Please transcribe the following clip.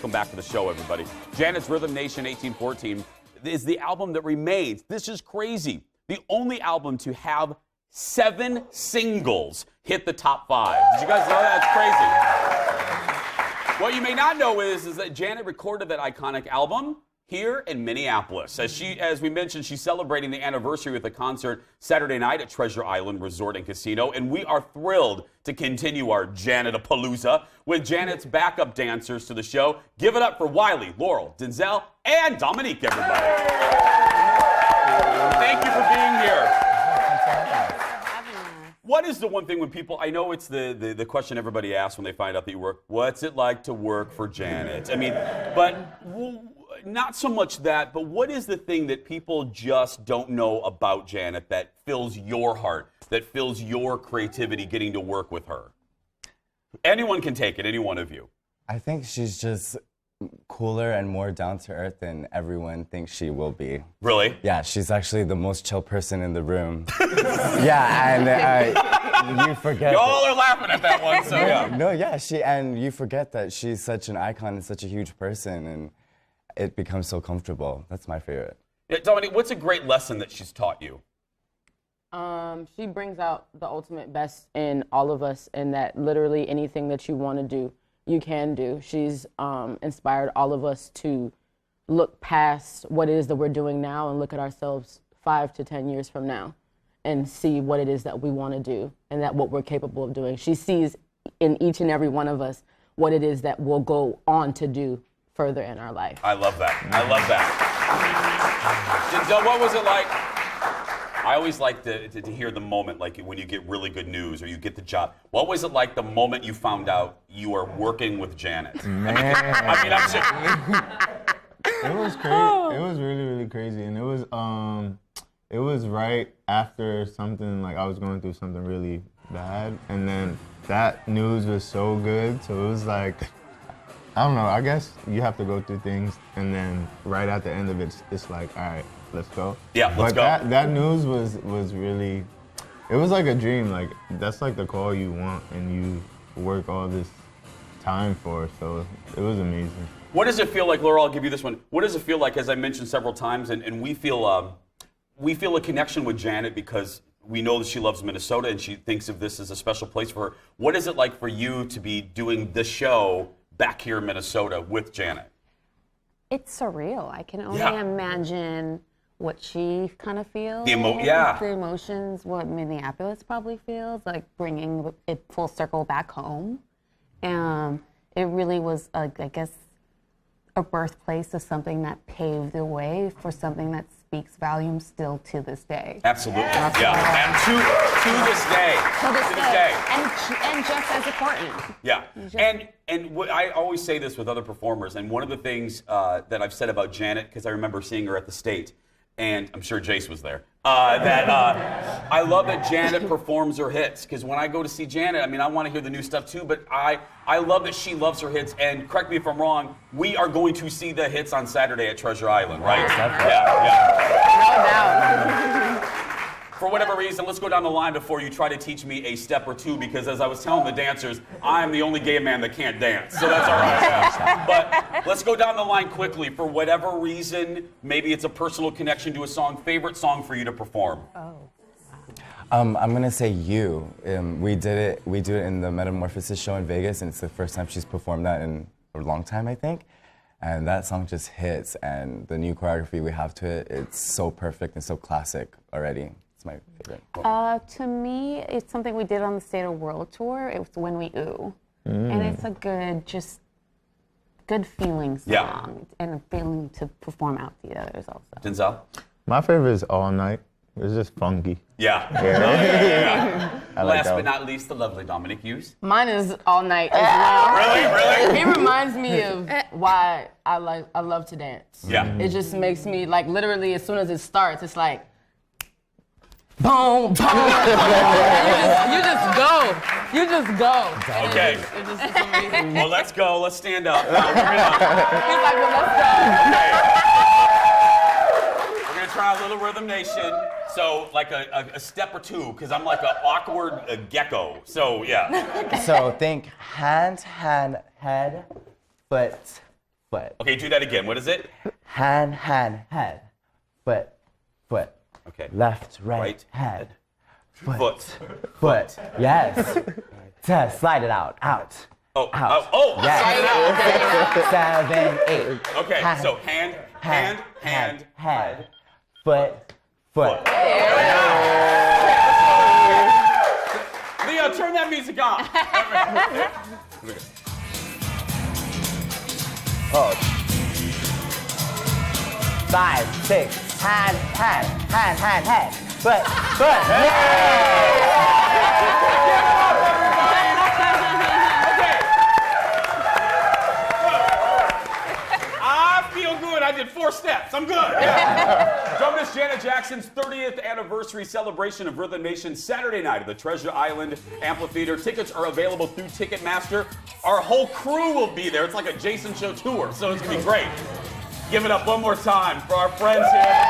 Welcome back to the show, everybody. Janet's Rhythm Nation 1814 is the album that remains, this is crazy, the only album to have 7 singles hit the top 5. Did you guys know that? That's crazy. What you may not know is that Janet recorded that iconic album here in Minneapolis. As we mentioned, she's celebrating the anniversary with a concert Saturday night at Treasure Island Resort and Casino, and we are thrilled to continue our Janet-a-palooza with Janet's backup dancers to the show. Give it up for Wiley, Laurel, Denzel, and Dominique, everybody. Thank you for being here. What is the one thing when people, I know it's the question everybody asks when they find out that you work, what's it like to work for Janet? I mean, but not so much that, but what is the thing that people just don't know about Janet that fills your heart, that fills your creativity getting to work with her? Anyone can take it, any one of you. I think she's just cooler and more down to earth than everyone thinks she will be. Really? Yeah, she's actually the most chill person in the room. Yeah, and you forget. Y'all are laughing at that one, so yeah. No, yeah, and you forget that she's such an icon and such a huge person, and it becomes so comfortable. That's my favorite. Yeah, Dominique, what's a great lesson that she's taught you? She brings out the ultimate best in all of us, and that literally anything that you want to do, you can do. She's inspired all of us to look past what it is that we're doing now and look at ourselves 5 to 10 years from now and see what it is that we want to do and that what we're capable of doing. She sees in each and every one of us what it is that we'll go on to do further in our life. I love that. I love that. Denzel, what was it like? I always like to hear the moment, like when you get really good news or you get the job. What was it like the moment you found out you were working with Janet? Man. I mean, I'm serious. It was crazy. It was really, really crazy. And it was right after something, like I was going through something really bad. And then that news was so good. So it was like, I don't know, I guess you have to go through things, and then right at the end of it, it's like, all right, let's go. Yeah, let's go. That news was really, it was like a dream. Like, that's like the call you want and you work all this time for, so it was amazing. What does it feel like, Laura, I'll give you this one. What does it feel like, as I mentioned several times, and we feel a connection with Janet because we know that she loves Minnesota and she thinks of this as a special place for her. What is it like for you to be doing this show back here in Minnesota with Janet? It's surreal. I can only imagine what she kind of feels. The emotions, what Minneapolis probably feels, like bringing it full circle back home. It really was, I guess, a birthplace of something that paved the way for something that speaks volumes still to this day. Absolutely, yeah. And to this day. To this day. And just as important. Yeah, and I always say this with other performers, and one of the things that I've said about Janet, because I remember seeing her at the State, and I'm sure Jace was there, I love that Janet performs her hits, because when I go to see Janet, I mean, I want to hear the new stuff too, but I love that she loves her hits, and correct me if I'm wrong, we are going to see the hits on Saturday at Treasure Island, right? No doubt. For whatever reason, let's go down the line before you try to teach me a step or two, because as I was telling the dancers, I'm the only gay man that can't dance, so that's all right. But let's go down the line quickly. For whatever reason, maybe it's a personal connection to a song, favorite song for you to perform? I'm gonna say You. We do it in the Metamorphosis show in Vegas, and it's the first time she's performed that in a long time, I think. And that song just hits, and the new choreography we have to it, it's so perfect and so classic already. It's my favorite. To me, it's something we did on the State of World tour. It was When We Ooh. And it's a good feeling song and a feeling to perform out to the others also. Denzel? My favorite is All Night. It's just funky. Yeah. Last but not least, the lovely Dominique Hughes. Mine is All Night as well. Really? It reminds me of why I love to dance. Yeah. It just makes me, like, literally as soon as it starts, it's like, boom, boom. You just go. You just go. Okay. It's amazing. Well, let's go. Let's stand up. He's like, well, let's go. We're going to try a little Rhythm Nation. So, like a step or two, because I'm like an awkward gecko. So, yeah. So think hand, head, foot, foot. Okay, do that again. What is it? Hand, hand, head. Foot, foot. Okay. Left, right, Right. head. Foot. Foot. Yes. Slide it out. Out. Oh, Out. yes. 7, 8. Okay, Hand, so hand, head. Foot, foot. Leo, turn that music on. Oh. 5, 6. Hand, head. Foot, foot. I feel good. I did 4 steps. I'm good. Yeah. Don't miss Janet Jackson's 30th anniversary celebration of Rhythm Nation Saturday night at the Treasure Island Amphitheater. Tickets are available through Ticketmaster. Our whole crew will be there. It's like a Jason Show tour, so it's going to be great. Give it up one more time for our friends here.